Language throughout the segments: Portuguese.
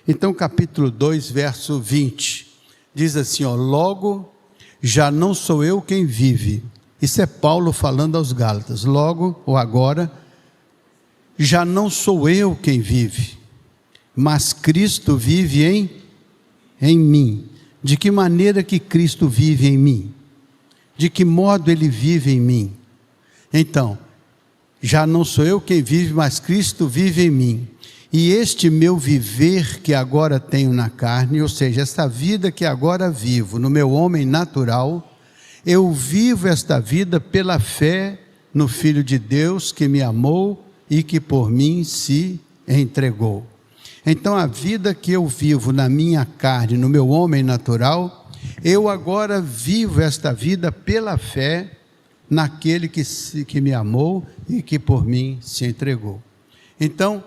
Então, capítulo 2, verso 20, diz assim, logo, já não sou eu quem vive. Isso é Paulo falando aos Gálatas. Logo, ou agora, já não sou eu quem vive, mas Cristo vive em mim. De que maneira que Cristo vive em mim? De que modo Ele vive em mim? Então, já não sou eu quem vive, mas Cristo vive em mim. E este meu viver que agora tenho na carne, ou seja, esta vida que agora vivo no meu homem natural, eu vivo esta vida pela fé no Filho de Deus que me amou e que por mim se entregou. Então a vida que eu vivo na minha carne, no meu homem natural, eu agora vivo esta vida pela fé naquele que me amou e que por mim se entregou. Então,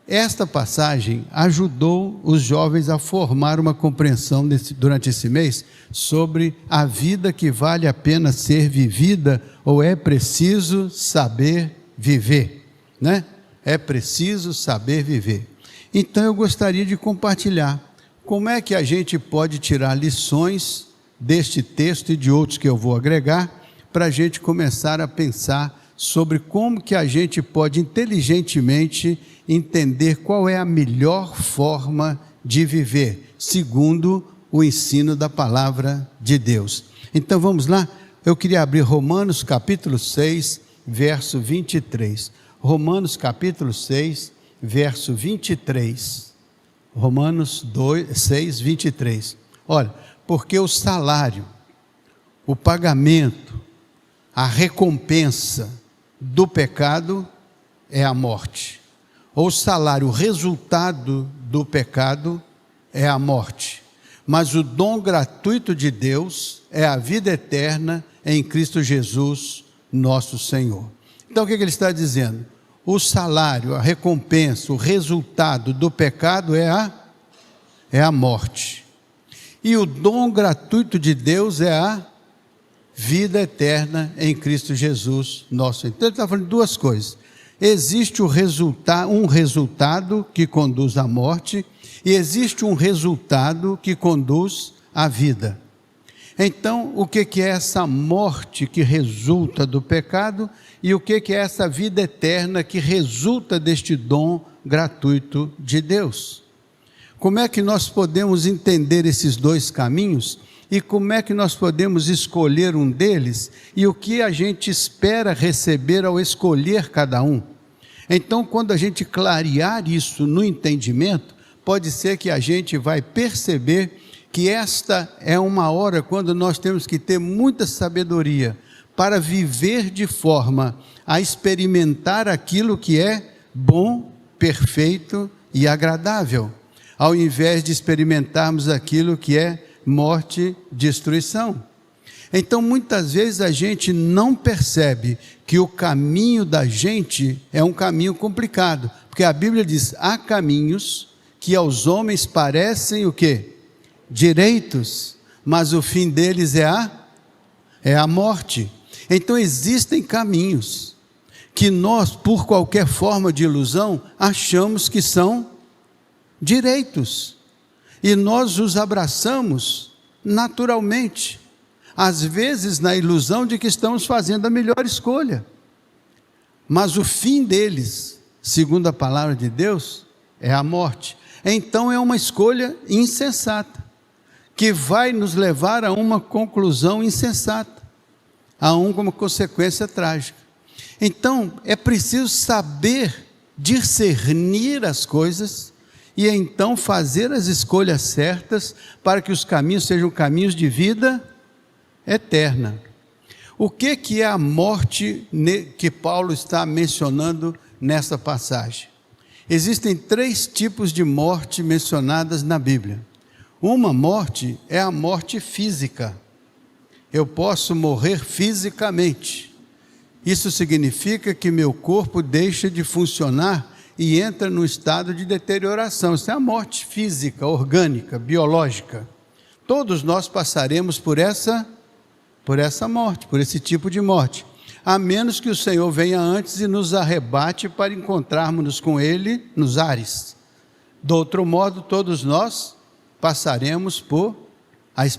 esta passagem ajudou os jovens a formar uma compreensão durante esse mês sobre a vida que vale a pena ser vivida ou é preciso saber viver, né? É preciso saber viver. Então eu gostaria de compartilhar como é que a gente pode tirar lições deste texto e de outros que eu vou agregar para a gente começar a pensar sobre como que a gente pode inteligentemente entender qual é a melhor forma de viver, segundo o ensino da palavra de Deus. Então vamos lá? Eu queria abrir Romanos capítulo 6, verso 23. Romanos capítulo 6, verso 23. Romanos 6, 23. Olha, porque o salário, o pagamento, a recompensa do pecado é a morte. Ou o salário, o resultado do pecado é a morte. Mas o dom gratuito de Deus é a vida eterna em Cristo Jesus, nosso Senhor. Então o que ele está dizendo? O salário, a recompensa, o resultado do pecado é a morte. E o dom gratuito de Deus é a vida eterna em Cristo Jesus, nosso Senhor. Então ele está falando de duas coisas. Existe um resultado que conduz à morte e existe um resultado que conduz à vida. Então, o que é essa morte que resulta do pecado e o que é essa vida eterna que resulta deste dom gratuito de Deus? Como é que nós podemos entender esses dois caminhos e como é que nós podemos escolher um deles e o que a gente espera receber ao escolher cada um? Então, quando a gente clarear isso no entendimento, pode ser que a gente vai perceber que esta é uma hora quando nós temos que ter muita sabedoria para viver de forma a experimentar aquilo que é bom, perfeito e agradável, ao invés de experimentarmos aquilo que é morte, destruição. Então muitas vezes a gente não percebe que o caminho da gente é um caminho complicado, porque a Bíblia diz, há caminhos que aos homens parecem o quê? Direitos, mas o fim deles é a morte. Então existem caminhos que nós, por qualquer forma de ilusão, achamos que são direitos, e nós os abraçamos naturalmente, às vezes na ilusão de que estamos fazendo a melhor escolha, mas o fim deles, segundo a palavra de Deus, é a morte. Então é uma escolha insensata, que vai nos levar a uma conclusão insensata, a uma consequência trágica. Então é preciso saber discernir as coisas, e então fazer as escolhas certas, para que os caminhos sejam caminhos de vida eterna. O que é a morte que Paulo está mencionando nessa passagem? Existem 3 tipos de morte mencionadas na Bíblia. Uma morte é a morte física. Eu posso morrer fisicamente. Isso significa que meu corpo deixa de funcionar e entra num estado de deterioração. Isso é a morte física, orgânica, biológica. Todos nós passaremos por essa morte, por esse tipo de morte, a menos que o Senhor venha antes e nos arrebate para encontrarmos-nos com Ele nos ares. Do outro modo, todos nós passaremos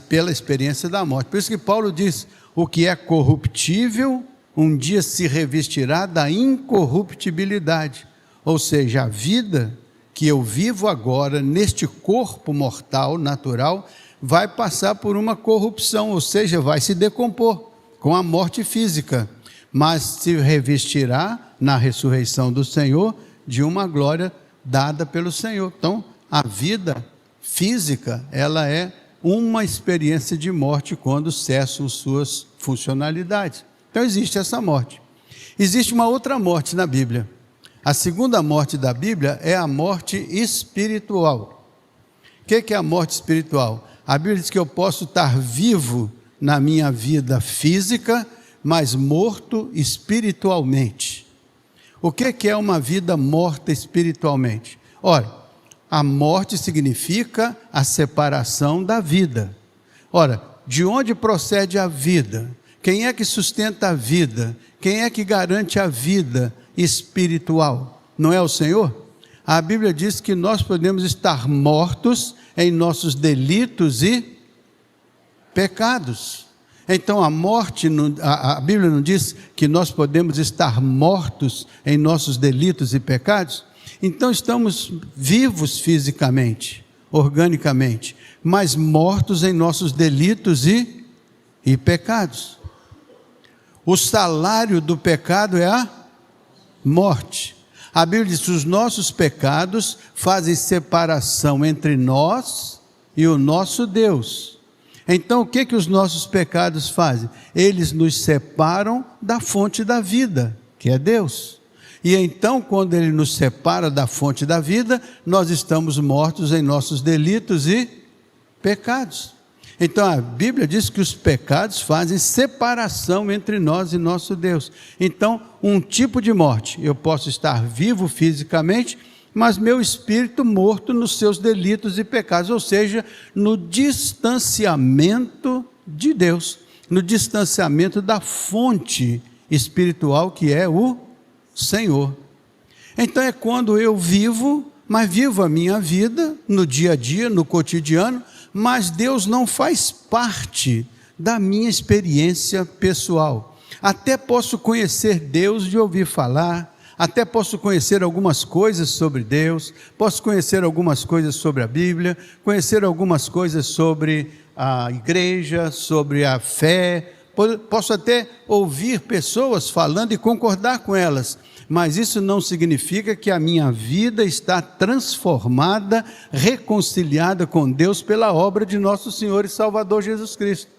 pela experiência da morte. Por isso que Paulo diz, o que é corruptível, um dia se revestirá da incorruptibilidade. Ou seja, a vida que eu vivo agora, neste corpo mortal, natural, vai passar por uma corrupção, ou seja, vai se decompor com a morte física, mas se revestirá na ressurreição do Senhor de uma glória dada pelo Senhor. Então, a vida física, ela é uma experiência de morte quando cessam suas funcionalidades. Então, existe essa morte. Existe uma outra morte na Bíblia. A segunda morte da Bíblia é a morte espiritual. O que é a morte espiritual? A Bíblia diz que eu posso estar vivo na minha vida física, mas morto espiritualmente. O que é uma vida morta espiritualmente? Ora, a morte significa a separação da vida. Ora, de onde procede a vida? Quem é que sustenta a vida? Quem é que garante a vida espiritual? Não é o Senhor? A Bíblia diz que nós podemos estar mortos em nossos delitos e pecados. Então a morte, a Bíblia não diz que nós podemos estar mortos em nossos delitos e pecados? Então estamos vivos fisicamente, organicamente, mas mortos em nossos delitos e pecados. O salário do pecado é a morte. A Bíblia diz que os nossos pecados fazem separação entre nós e o nosso Deus. Então o que os nossos pecados fazem? Eles nos separam da fonte da vida, que é Deus. E então quando Ele nos separa da fonte da vida, nós estamos mortos em nossos delitos e pecados. Então a Bíblia diz que os pecados fazem separação entre nós e nosso Deus. Então um tipo de morte, eu posso estar vivo fisicamente, mas meu espírito morto nos seus delitos e pecados, ou seja, no distanciamento de Deus, no distanciamento da fonte espiritual que é o Senhor. Então é quando eu vivo, mas vivo a minha vida no dia a dia, no cotidiano, mas Deus não faz parte da minha experiência pessoal. Até posso conhecer Deus de ouvir falar, até posso conhecer algumas coisas sobre Deus, posso conhecer algumas coisas sobre a Bíblia, conhecer algumas coisas sobre a igreja, sobre a fé, posso até ouvir pessoas falando e concordar com elas, mas isso não significa que a minha vida está transformada, reconciliada com Deus pela obra de nosso Senhor e Salvador Jesus Cristo.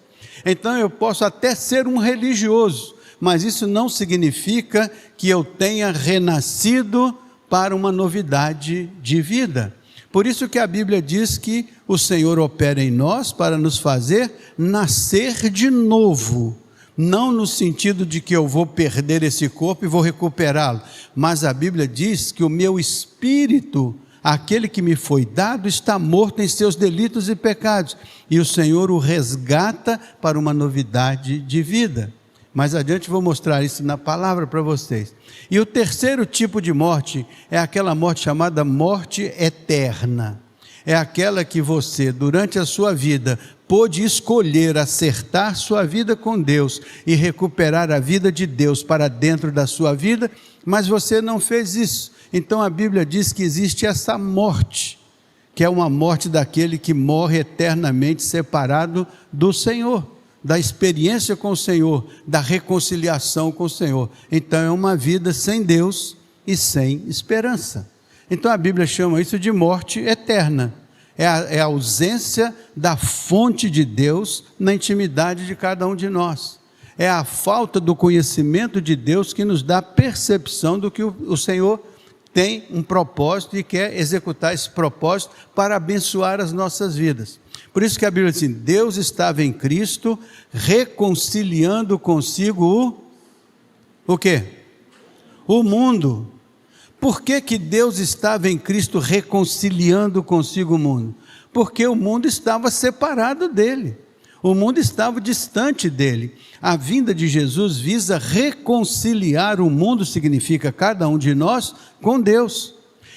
Então eu posso até ser um religioso, mas isso não significa que eu tenha renascido para uma novidade de vida. Por isso que a Bíblia diz que o Senhor opera em nós para nos fazer nascer de novo. Não no sentido de que eu vou perder esse corpo e vou recuperá-lo, mas a Bíblia diz que o meu espírito, aquele que me foi dado, está morto em seus delitos e pecados, e o Senhor o resgata para uma novidade de vida. Mais adiante vou mostrar isso na palavra para vocês. E o terceiro tipo de morte é aquela morte chamada morte eterna. É aquela que você, durante a sua vida, pôde escolher acertar sua vida com Deus e recuperar a vida de Deus para dentro da sua vida, mas você não fez isso. Então a Bíblia diz que existe essa morte, que é uma morte daquele que morre eternamente separado do Senhor, da experiência com o Senhor, da reconciliação com o Senhor. Então é uma vida sem Deus e sem esperança. Então a Bíblia chama isso de morte eterna. É a ausência da fonte de Deus na intimidade de cada um de nós. É a falta do conhecimento de Deus que nos dá percepção do que o Senhor tem um propósito e quer executar esse propósito para abençoar as nossas vidas. Por isso que a Bíblia diz assim, Deus estava em Cristo reconciliando consigo o quê? O mundo. Por que Deus estava em Cristo reconciliando consigo o mundo? Porque o mundo estava separado dele. O mundo estava distante dele. A vinda de Jesus visa reconciliar o mundo, significa cada um de nós, com Deus.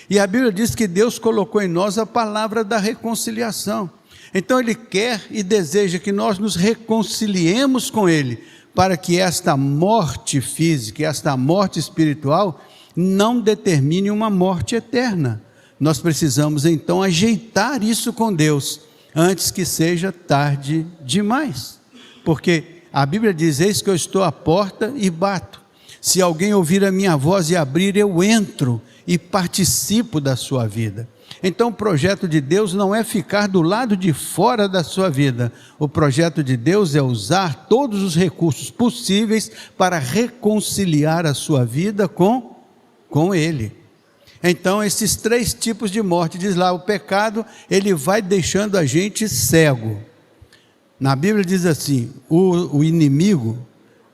E a Bíblia diz que Deus colocou em nós a palavra da reconciliação. Então Ele quer e deseja que nós nos reconciliemos com Ele, para que esta morte física, esta morte espiritual, não determine uma morte eterna. Nós precisamos então ajeitar isso com Deus, antes que seja tarde demais. Porque a Bíblia diz: eis que eu estou à porta e bato. Se alguém ouvir a minha voz e abrir, eu entro e participo da sua vida. Então o projeto de Deus não é ficar do lado de fora da sua vida. O projeto de Deus é usar todos os recursos possíveis para reconciliar a sua vida com Ele. Então esses 3 tipos de morte, diz lá, o pecado, ele vai deixando a gente cego. Na Bíblia diz assim: o inimigo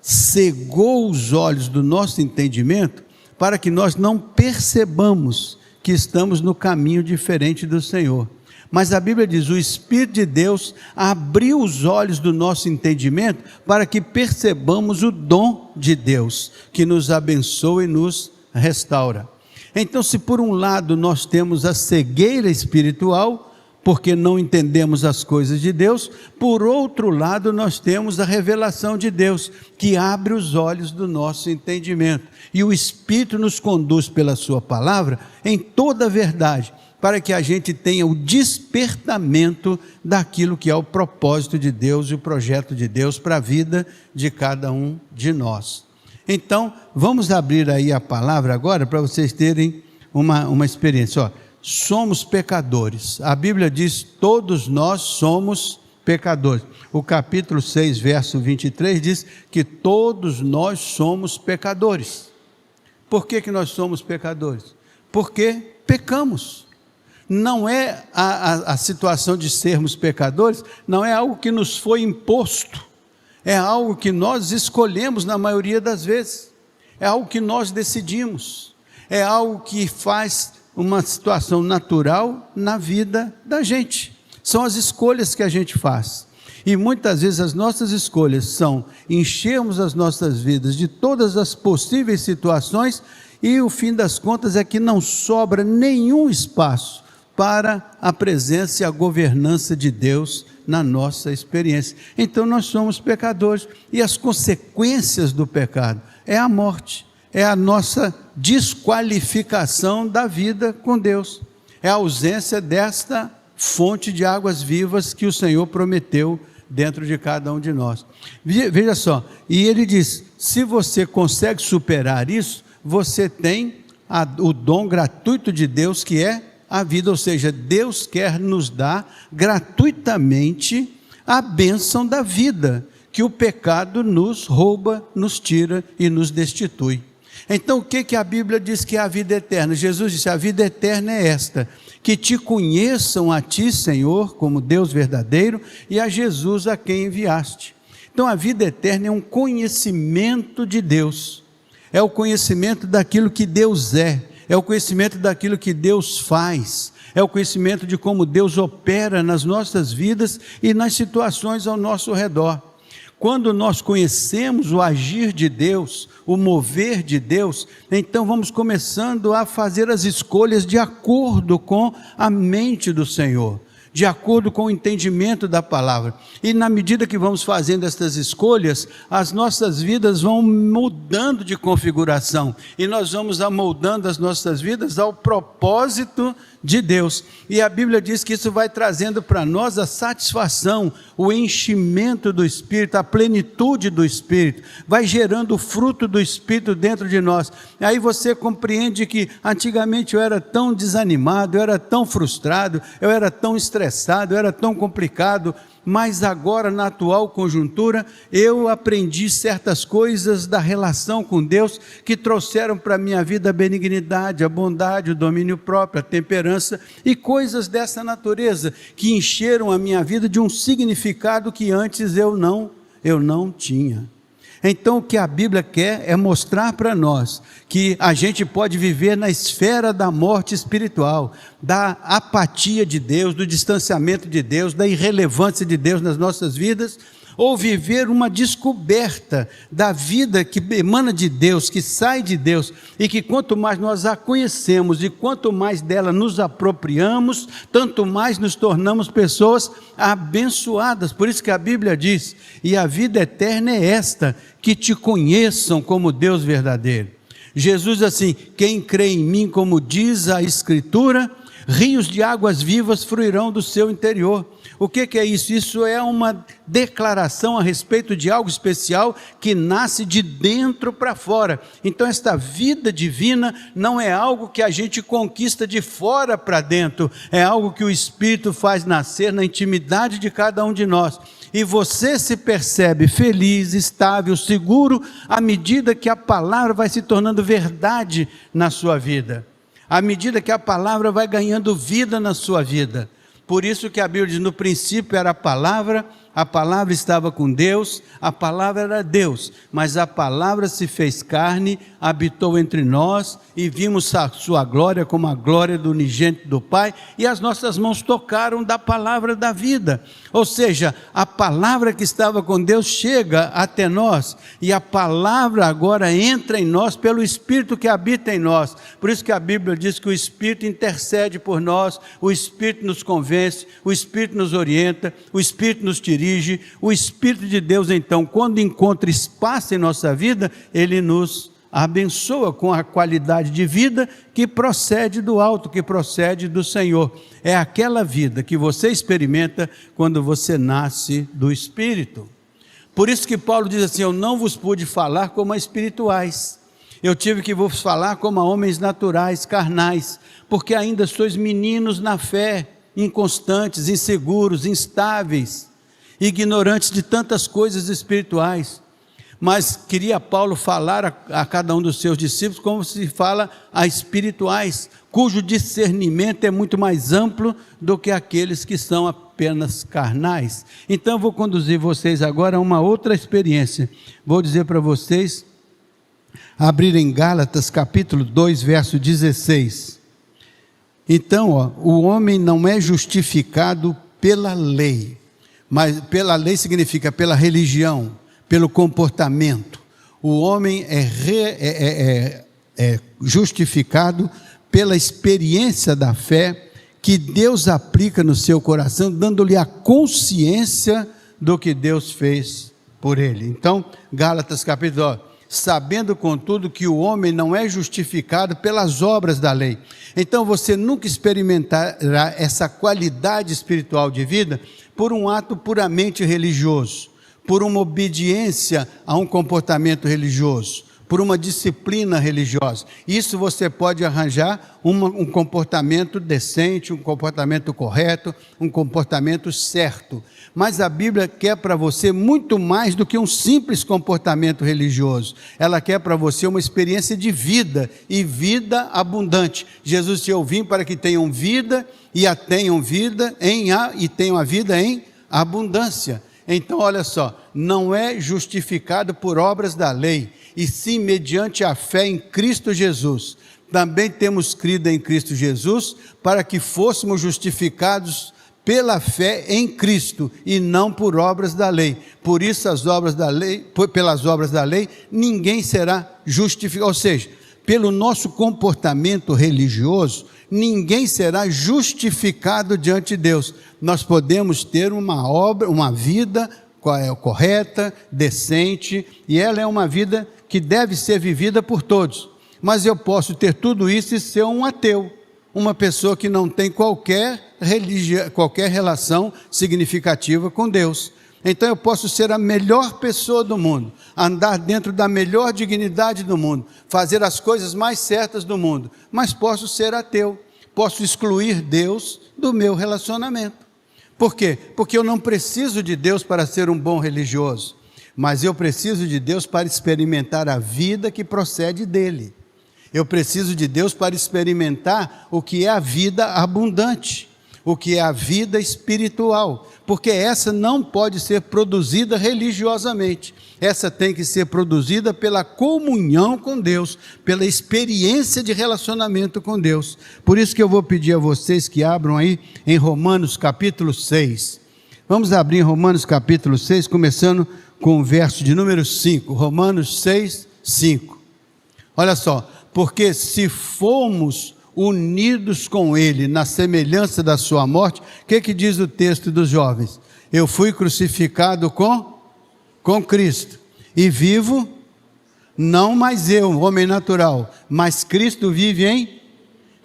cegou os olhos do nosso entendimento para que nós não percebamos que estamos no caminho diferente do Senhor. Mas a Bíblia diz: o Espírito de Deus abriu os olhos do nosso entendimento para que percebamos o dom de Deus, que nos abençoa e nos restaura. Então, se por um lado nós temos a cegueira espiritual, porque não entendemos as coisas de Deus, por outro lado nós temos a revelação de Deus, que abre os olhos do nosso entendimento, e o Espírito nos conduz pela sua palavra em toda a verdade, para que a gente tenha o despertamento daquilo que é o propósito de Deus e o projeto de Deus para a vida de cada um de nós. Então, vamos abrir aí a palavra agora, para vocês terem uma experiência. Ó, somos pecadores. A Bíblia diz: todos nós somos pecadores. O capítulo 6, verso 23 diz que todos nós somos pecadores. Por que nós somos pecadores? Porque pecamos. Não é a situação de sermos pecadores, não é algo que nos foi imposto, é algo que nós escolhemos na maioria das vezes, é algo que nós decidimos, é algo que faz uma situação natural na vida da gente. São as escolhas que a gente faz, e muitas vezes as nossas escolhas são enchermos as nossas vidas de todas as possíveis situações, e o fim das contas é que não sobra nenhum espaço para a presença e a governança de Deus na nossa experiência. Então nós somos pecadores, e as consequências do pecado é a morte, é a nossa desqualificação da vida com Deus, é a ausência desta fonte de águas vivas que o Senhor prometeu dentro de cada um de nós. Veja só, e ele diz: se você consegue superar isso, você tem o dom gratuito de Deus, que é a vida, ou seja, Deus quer nos dar gratuitamente a bênção da vida, que o pecado nos rouba, nos tira e nos destitui. Então o que a Bíblia diz que é a vida eterna? Jesus disse: a vida eterna é esta, que te conheçam a ti, Senhor, como Deus verdadeiro, e a Jesus a quem enviaste. Então a vida eterna é um conhecimento de Deus, é o conhecimento daquilo que Deus é o conhecimento daquilo que Deus faz, é o conhecimento de como Deus opera nas nossas vidas e nas situações ao nosso redor. Quando nós conhecemos o agir de Deus, o mover de Deus, então vamos começando a fazer as escolhas de acordo com a mente do Senhor, de acordo com o entendimento da palavra. E na medida que vamos fazendo estas escolhas, as nossas vidas vão mudando de configuração, e nós vamos amoldando as nossas vidas ao propósito de Deus. E a Bíblia diz que isso vai trazendo para nós a satisfação, o enchimento do Espírito, a plenitude do Espírito, vai gerando o fruto do Espírito dentro de nós. Aí você compreende que antigamente eu era tão desanimado, eu era tão frustrado, eu era tão estressado, eu era tão complicado, mas agora na atual conjuntura eu aprendi certas coisas da relação com Deus que trouxeram para a minha vida a benignidade, a bondade, o domínio próprio, a temperança e coisas dessa natureza que encheram a minha vida de um significado que antes eu não tinha. Então o que a Bíblia quer é mostrar para nós que a gente pode viver na esfera da morte espiritual, da apatia de Deus, do distanciamento de Deus, da irrelevância de Deus nas nossas vidas, ou viver uma descoberta da vida que emana de Deus, que sai de Deus, e que quanto mais nós a conhecemos e quanto mais dela nos apropriamos, tanto mais nos tornamos pessoas abençoadas. Por isso que a Bíblia diz: e a vida eterna é esta, que te conheçam como Deus verdadeiro. Jesus assim: quem crê em mim, como diz a Escritura, rios de águas vivas fluirão do seu interior. O que é isso? Isso é uma declaração a respeito de algo especial que nasce de dentro para fora. Então esta vida divina não é algo que a gente conquista de fora para dentro, é algo que o Espírito faz nascer na intimidade de cada um de nós. E você se percebe feliz, estável, seguro, à medida que a palavra vai se tornando verdade na sua vida, à medida que a palavra vai ganhando vida na sua vida. Por isso que a Bíblia diz: no princípio era a palavra estava com Deus, a palavra era Deus, mas a palavra se fez carne, habitou entre nós, e vimos a sua glória como a glória do unigênito do Pai, e as nossas mãos tocaram da palavra da vida. Ou seja, a palavra que estava com Deus chega até nós, e a palavra agora entra em nós pelo Espírito que habita em nós. Por isso que a Bíblia diz que o Espírito intercede por nós, o Espírito nos convence, o Espírito nos orienta, o Espírito nos dirige. O Espírito de Deus, então, quando encontra espaço em nossa vida, ele nos abençoa com a qualidade de vida que procede do alto, que procede do Senhor. É aquela vida que você experimenta quando você nasce do Espírito. Por isso que Paulo diz assim: eu não vos pude falar como a espirituais, eu tive que vos falar como a homens naturais, carnais, porque ainda sois meninos na fé, inconstantes, inseguros, instáveis, ignorantes de tantas coisas espirituais. Mas queria Paulo falar a cada um dos seus discípulos como se fala a espirituais, cujo discernimento é muito mais amplo do que aqueles que são apenas carnais. Então eu vou conduzir vocês agora a uma outra experiência. Vou dizer para vocês abrirem Gálatas capítulo 2, verso 16. Então, o homem não é justificado pela lei, mas pela lei significa pela religião, pelo comportamento. O homem é justificado pela experiência da fé que Deus aplica no seu coração, dando-lhe a consciência do que Deus fez por ele. Então, Gálatas capítulo, sabendo contudo que o homem não é justificado pelas obras da lei. Então você nunca experimentará essa qualidade espiritual de vida por um ato puramente religioso, por uma obediência a um comportamento religioso, por uma disciplina religiosa. Isso você pode arranjar um comportamento decente, um comportamento correto, um comportamento certo. Mas a Bíblia quer para você muito mais do que um simples comportamento religioso. Ela quer para você uma experiência de vida, e vida abundante. Jesus disse: eu vim para que tenham vida, e a tenham vida e tenham a vida em abundância. Então olha só, não é justificado por obras da lei, e sim mediante a fé em Cristo Jesus. Também temos crido em Cristo Jesus para que fôssemos justificados pela fé em Cristo e não por obras da lei. Por isso pelas obras da lei ninguém será justificado, ou seja, pelo nosso comportamento religioso ninguém será justificado diante de Deus. Nós podemos ter uma vida correta, decente, e ela é uma vida que deve ser vivida por todos. Mas eu posso ter tudo isso e ser um ateu, uma pessoa que não tem qualquer relação significativa com Deus. Então eu posso ser a melhor pessoa do mundo, andar dentro da melhor dignidade do mundo, fazer as coisas mais certas do mundo, mas posso ser ateu, posso excluir Deus do meu relacionamento. Por quê? Porque eu não preciso de Deus para ser um bom religioso, mas eu preciso de Deus para experimentar a vida que procede dele. Eu preciso de Deus para experimentar o que é a vida abundante, o que é a vida espiritual, porque essa não pode ser produzida religiosamente, essa tem que ser produzida pela comunhão com Deus, pela experiência de relacionamento com Deus. Por isso que eu vou pedir a vocês que abram aí em Romanos capítulo 6, Vamos abrir Romanos capítulo 6, começando com o verso de número 5. Romanos 6, 5. Olha só, porque se fomos unidos com Ele na semelhança da sua morte, o que diz o texto dos jovens? Eu fui crucificado com Cristo, e vivo, não mais eu, homem natural, mas Cristo vive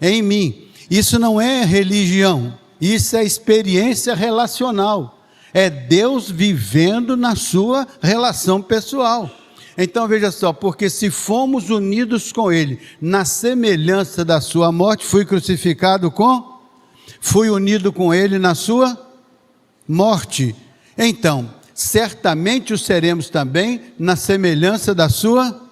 em mim. Isso não é religião, isso é experiência relacional, é Deus vivendo na sua relação pessoal. Então veja só, porque se fomos unidos com Ele, na semelhança da sua morte, fui unido com Ele na sua morte, então, certamente o seremos também na semelhança da sua.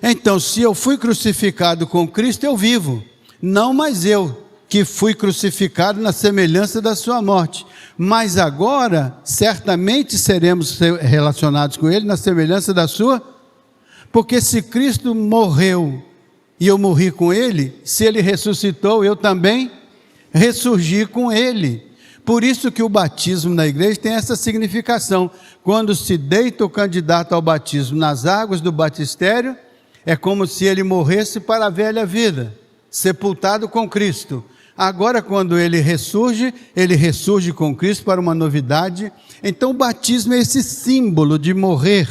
Então, se eu fui crucificado com Cristo, eu vivo, não mais eu, que fui crucificado na semelhança da sua morte, mas agora, certamente seremos relacionados com Ele na semelhança da sua, porque se Cristo morreu, e eu morri com Ele, se Ele ressuscitou, eu também ressurgi com Ele. Por isso que o batismo na igreja tem essa significação. Quando se deita o candidato ao batismo nas águas do batistério, é como se ele morresse para a velha vida, sepultado com Cristo. Agora, quando ele ressurge com Cristo para uma novidade. Então o batismo é esse símbolo de morrer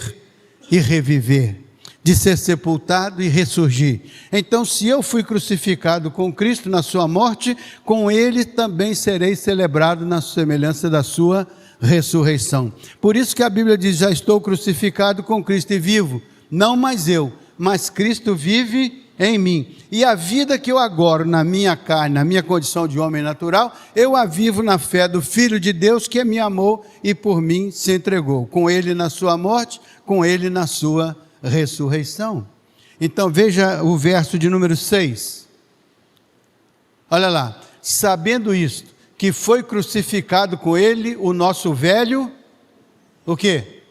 e reviver, de ser sepultado e ressurgir. Então, se eu fui crucificado com Cristo na sua morte, com Ele também serei celebrado na semelhança da sua ressurreição. Por isso que a Bíblia diz, já estou crucificado com Cristo e vivo, não mais eu, mas Cristo vive em mim. E a vida que eu agora, na minha carne, na minha condição de homem natural, eu a vivo na fé do Filho de Deus que me amou e por mim se entregou. Com Ele na sua morte, com Ele na sua ressurreição. Então veja o verso de número 6. Olha lá, sabendo isto, que foi crucificado com Ele o nosso velho, o quê?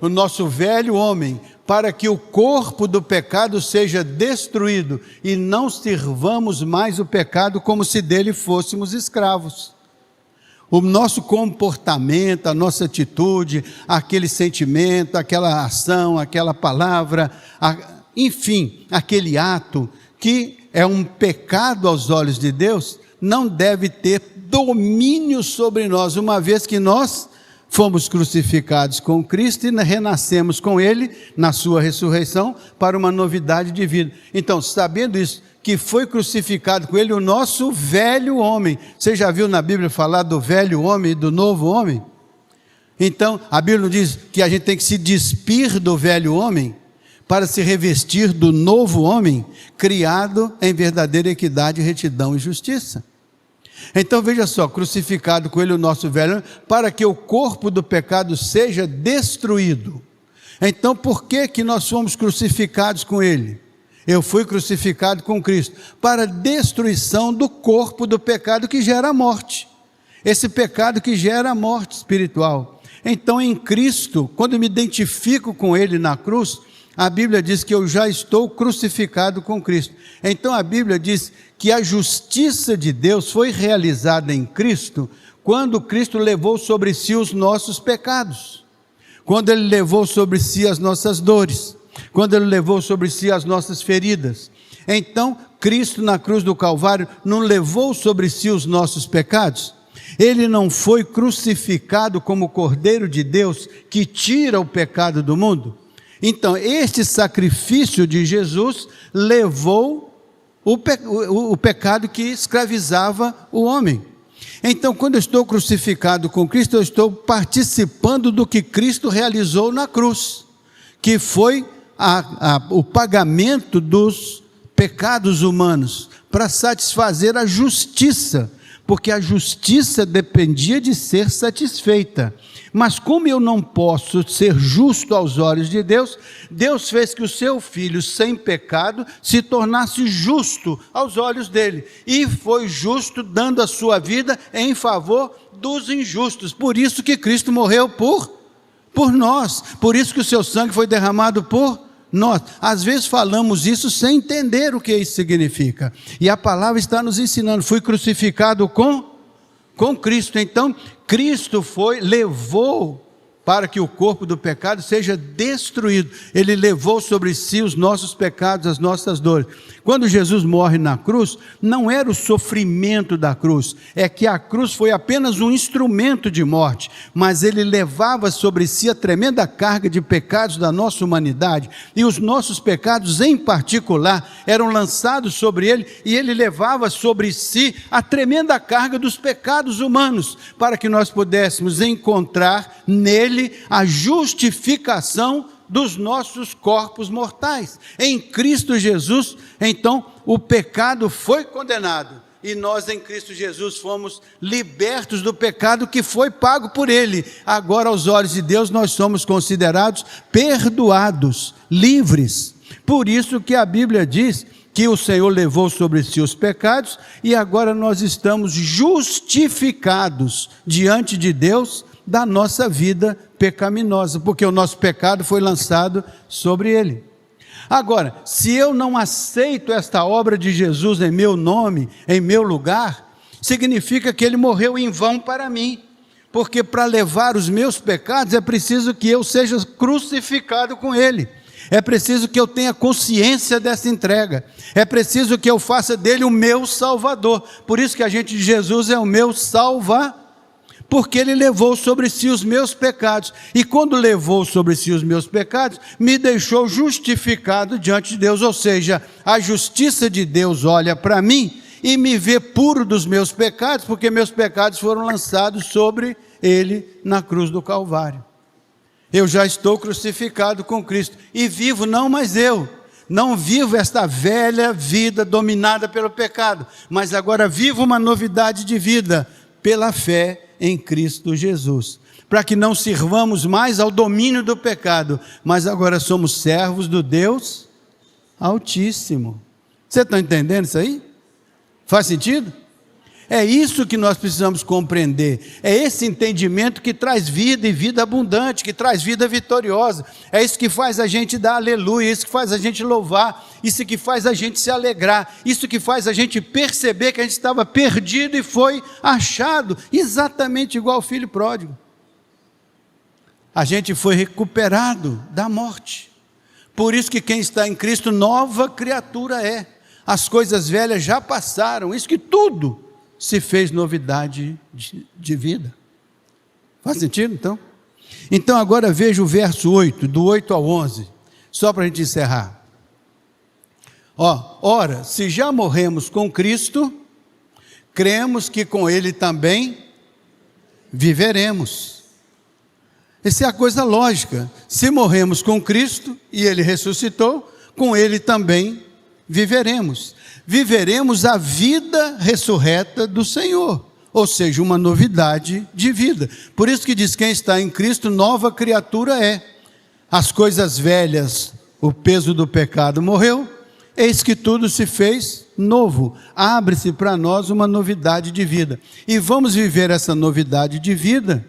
O nosso velho homem, para que o corpo do pecado seja destruído e não sirvamos mais o pecado como se dele fôssemos escravos. O nosso comportamento, a nossa atitude, aquele sentimento, aquela ação, aquela palavra, enfim, aquele ato que é um pecado aos olhos de Deus, não deve ter domínio sobre nós, uma vez que nós fomos crucificados com Cristo e renascemos com Ele na sua ressurreição para uma novidade de vida. Então, sabendo isso, que foi crucificado com Ele o nosso velho homem. Você já viu na Bíblia falar do velho homem e do novo homem? Então, a Bíblia não diz que a gente tem que se despir do velho homem para se revestir do novo homem, criado em verdadeira equidade, retidão e justiça. Então veja só, crucificado com Ele o nosso velho homem, para que o corpo do pecado seja destruído. Então por que nós fomos crucificados com Ele? Eu fui crucificado com Cristo, para a destruição do corpo do pecado que gera a morte. Esse pecado que gera a morte espiritual. Então em Cristo, quando eu me identifico com Ele na cruz, a Bíblia diz que eu já estou crucificado com Cristo. Então a Bíblia diz que a justiça de Deus foi realizada em Cristo, quando Cristo levou sobre si os nossos pecados, quando Ele levou sobre si as nossas dores, quando Ele levou sobre si as nossas feridas. Então Cristo na cruz do Calvário não levou sobre si os nossos pecados? Ele não foi crucificado como Cordeiro de Deus que tira o pecado do mundo? Então, este sacrifício de Jesus levou o pecado que escravizava o homem. Então, quando eu estou crucificado com Cristo, eu estou participando do que Cristo realizou na cruz, que foi o pagamento dos pecados humanos, para satisfazer a justiça, porque a justiça dependia de ser satisfeita. Mas como eu não posso ser justo aos olhos de Deus, Deus fez que o seu Filho, sem pecado, se tornasse justo aos olhos dele. E foi justo dando a sua vida em favor dos injustos. Por isso que Cristo morreu por nós. Por isso que o seu sangue foi derramado por nós. Às vezes falamos isso sem entender o que isso significa. E a palavra está nos ensinando. Fui crucificado com Cristo. Então, Cristo levou para que o corpo do pecado seja destruído. Ele levou sobre si os nossos pecados, as nossas dores. Quando Jesus morre na cruz, não era o sofrimento da cruz, é que a cruz foi apenas um instrumento de morte, mas ele levava sobre si a tremenda carga de pecados da nossa humanidade, e os nossos pecados em particular eram lançados sobre ele, e ele levava sobre si a tremenda carga dos pecados humanos, para que nós pudéssemos encontrar nele a justificação dos nossos corpos mortais. Em Cristo Jesus, então, o pecado foi condenado, e nós em Cristo Jesus fomos libertos do pecado que foi pago por Ele. Agora, aos olhos de Deus, nós somos considerados perdoados, livres. Por isso que a Bíblia diz que o Senhor levou sobre si os pecados, e agora nós estamos justificados diante de Deus da nossa vida pecaminosa, porque o nosso pecado foi lançado sobre Ele. Agora, se eu não aceito esta obra de Jesus em meu nome, em meu lugar, significa que Ele morreu em vão para mim, porque para levar os meus pecados é preciso que eu seja crucificado com Ele, é preciso que eu tenha consciência dessa entrega, é preciso que eu faça dele o meu Salvador. Por isso que a gente diz: Jesus é o meu Salvador, porque Ele levou sobre si os meus pecados, e quando levou sobre si os meus pecados, me deixou justificado diante de Deus, ou seja, a justiça de Deus olha para mim e me vê puro dos meus pecados, porque meus pecados foram lançados sobre Ele na cruz do Calvário. Eu já estou crucificado com Cristo, e vivo não mais eu, não vivo esta velha vida dominada pelo pecado, mas agora vivo uma novidade de vida, pela fé em Cristo Jesus, para que não sirvamos mais ao domínio do pecado, mas agora somos servos do Deus Altíssimo. Você está entendendo isso aí? Faz sentido? É isso que nós precisamos compreender, é esse entendimento que traz vida, e vida abundante, que traz vida vitoriosa. É isso que faz a gente dar aleluia, isso que faz a gente louvar, isso que faz a gente se alegrar, isso que faz a gente perceber que a gente estava perdido e foi achado, exatamente igual ao filho pródigo. A gente foi recuperado da morte. Por isso que quem está em Cristo, nova criatura é. As coisas velhas já passaram, isso que tudo se fez novidade de vida. Faz sentido, então? Então agora veja o verso 8, do 8 ao 11, só para a gente encerrar. Ora, se já morremos com Cristo, cremos que com Ele também viveremos. Essa é a coisa lógica. Se morremos com Cristo e Ele ressuscitou, com Ele também viveremos. Viveremos a vida ressurreta do Senhor, ou seja, uma novidade de vida. Por isso que diz: quem está em Cristo, nova criatura é. As coisas velhas, o peso do pecado morreu, eis que tudo se fez novo. Abre-se para nós uma novidade de vida, e vamos viver essa novidade de vida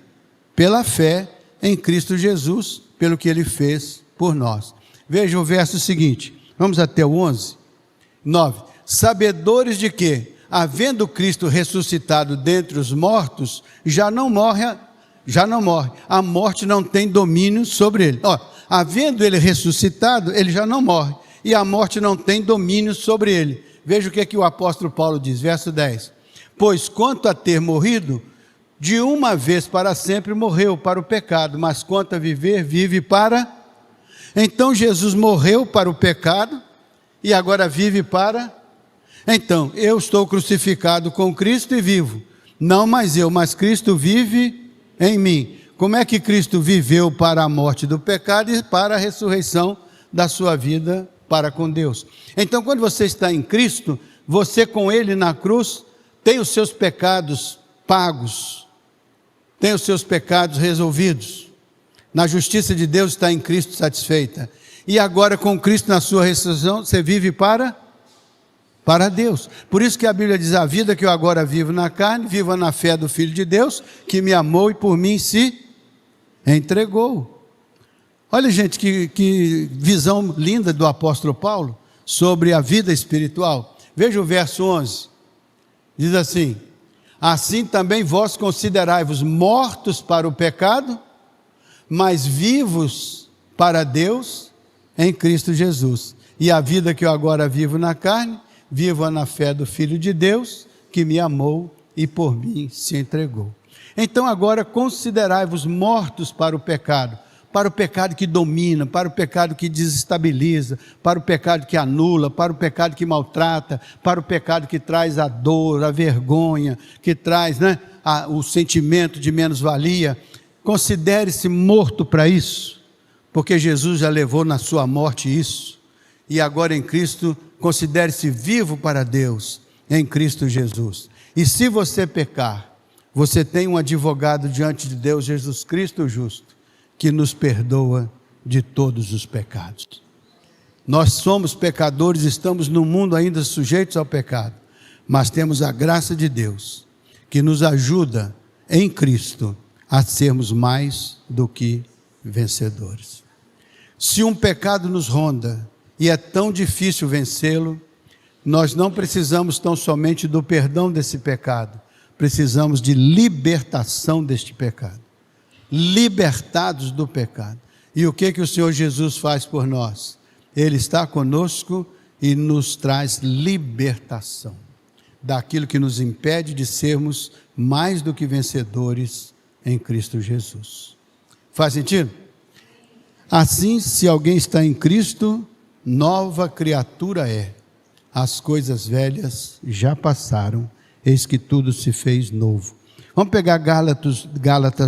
pela fé em Cristo Jesus, pelo que Ele fez por nós. Veja o verso seguinte, vamos até o 11, 9. Sabedores de que, havendo Cristo ressuscitado dentre os mortos, já não morre, a morte não tem domínio sobre ele. Havendo ele ressuscitado, ele já não morre, e a morte não tem domínio sobre ele. Veja o que o apóstolo Paulo diz, verso 10. Pois quanto a ter morrido, de uma vez para sempre morreu para o pecado, mas quanto a viver, vive para... Então Jesus morreu para o pecado, e agora vive para... Então, eu estou crucificado com Cristo e vivo, não mais eu, mas Cristo vive em mim. Como é que Cristo viveu para a morte do pecado e para a ressurreição da sua vida para com Deus? Então, quando você está em Cristo, você com Ele na cruz, tem os seus pecados pagos, tem os seus pecados resolvidos, na justiça de Deus está em Cristo satisfeita, e agora com Cristo na sua ressurreição, você vive para Deus. Por isso que a Bíblia diz: a vida que eu agora vivo na carne, viva na fé do Filho de Deus, que me amou e por mim se entregou. Olha, gente, que visão linda do apóstolo Paulo sobre a vida espiritual. Veja o verso 11, diz assim: Assim também vós considerai-vos mortos para o pecado, mas vivos para Deus em Cristo Jesus. E a vida que eu agora vivo na carne, vivo na fé do Filho de Deus, que me amou e por mim se entregou. Então agora considerai-vos mortos para o pecado que domina, para o pecado que desestabiliza, para o pecado que anula, para o pecado que maltrata, para o pecado que traz a dor, a vergonha, que traz o sentimento de menos-valia. Considere-se morto para isso, porque Jesus já levou na sua morte isso, e agora em Cristo, considere-se vivo para Deus, em Cristo Jesus. E se você pecar, você tem um advogado diante de Deus, Jesus Cristo justo, que nos perdoa de todos os pecados. Nós somos pecadores, estamos no mundo ainda sujeitos ao pecado, mas temos a graça de Deus, que nos ajuda em Cristo a sermos mais do que vencedores. Se um pecado nos ronda e é tão difícil vencê-lo, nós não precisamos tão somente do perdão desse pecado, precisamos de libertação deste pecado. Libertados do pecado. E o que o Senhor Jesus faz por nós? Ele está conosco e nos traz libertação daquilo que nos impede de sermos mais do que vencedores em Cristo Jesus. Faz sentido? Assim, se alguém está em Cristo, nova criatura é. As coisas velhas já passaram, eis que tudo se fez novo. Vamos pegar Gálatas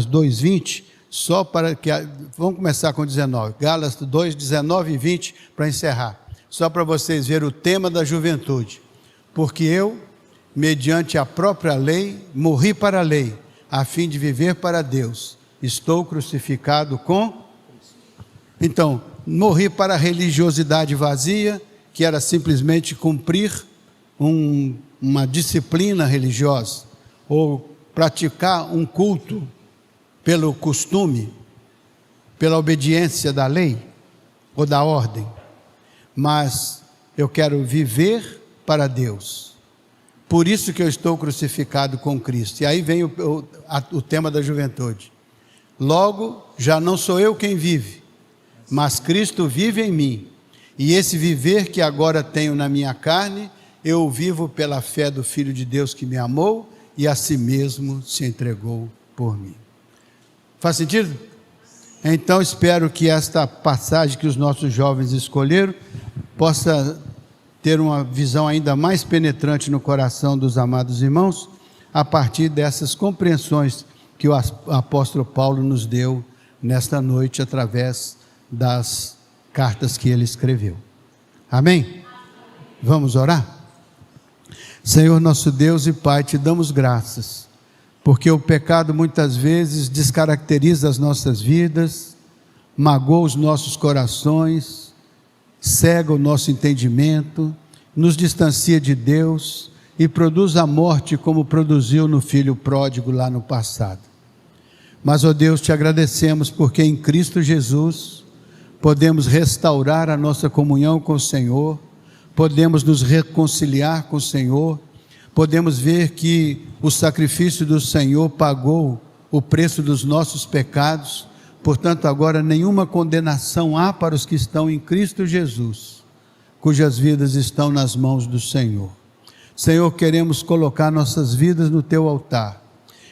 2:20, só para que... Vamos começar com 19. Gálatas 2, 19 e 20, para encerrar. Só para vocês verem o tema da juventude. Porque eu, mediante a própria lei, morri para a lei, a fim de viver para Deus. Estou crucificado com... Então, morri para a religiosidade vazia, que era simplesmente cumprir uma disciplina religiosa, ou praticar um culto pelo costume, pela obediência da lei ou da ordem, mas eu quero viver para Deus. Por isso que eu estou crucificado com Cristo. E aí vem o tema da juventude. Logo, já não sou eu quem vive, mas Cristo vive em mim. E esse viver que agora tenho na minha carne, eu vivo pela fé do Filho de Deus que me amou e a si mesmo se entregou por mim. Faz sentido? Então espero que esta passagem que os nossos jovens escolheram possa ter uma visão ainda mais penetrante no coração dos amados irmãos, a partir dessas compreensões que o apóstolo Paulo nos deu nesta noite, através das cartas que ele escreveu. Amém? Vamos orar? Senhor nosso Deus e Pai, te damos graças, porque o pecado muitas vezes descaracteriza as nossas vidas, magoa os nossos corações, cega o nosso entendimento, nos distancia de Deus e produz a morte como produziu no filho pródigo lá no passado. Mas, ó Deus, te agradecemos porque em Cristo Jesus podemos restaurar a nossa comunhão com o Senhor, podemos nos reconciliar com o Senhor, podemos ver que o sacrifício do Senhor pagou o preço dos nossos pecados, portanto agora nenhuma condenação há para os que estão em Cristo Jesus, cujas vidas estão nas mãos do Senhor. Senhor, queremos colocar nossas vidas no teu altar,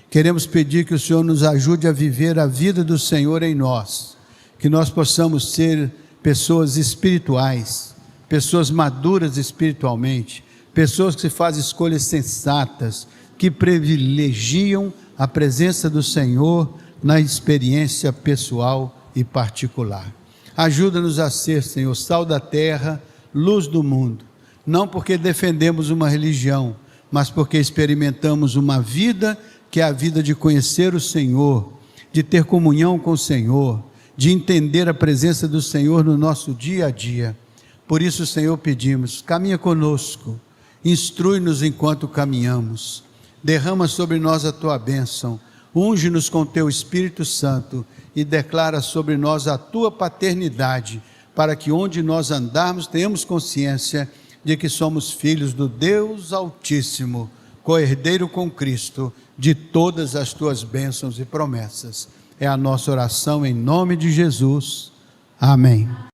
queremos pedir que o Senhor nos ajude a viver a vida do Senhor em nós, que nós possamos ser pessoas espirituais, pessoas maduras espiritualmente, pessoas que fazem escolhas sensatas, que privilegiam a presença do Senhor na experiência pessoal e particular. Ajuda-nos a ser, Senhor, sal da terra, luz do mundo, não porque defendemos uma religião, mas porque experimentamos uma vida que é a vida de conhecer o Senhor, de ter comunhão com o Senhor, de entender a presença do Senhor no nosso dia a dia. Por isso, Senhor, pedimos, caminha conosco, instrui-nos enquanto caminhamos, derrama sobre nós a tua bênção, unge-nos com teu Espírito Santo e declara sobre nós a tua paternidade, para que onde nós andarmos tenhamos consciência de que somos filhos do Deus Altíssimo, co-herdeiro com Cristo de todas as tuas bênçãos e promessas. É a nossa oração em nome de Jesus. Amém.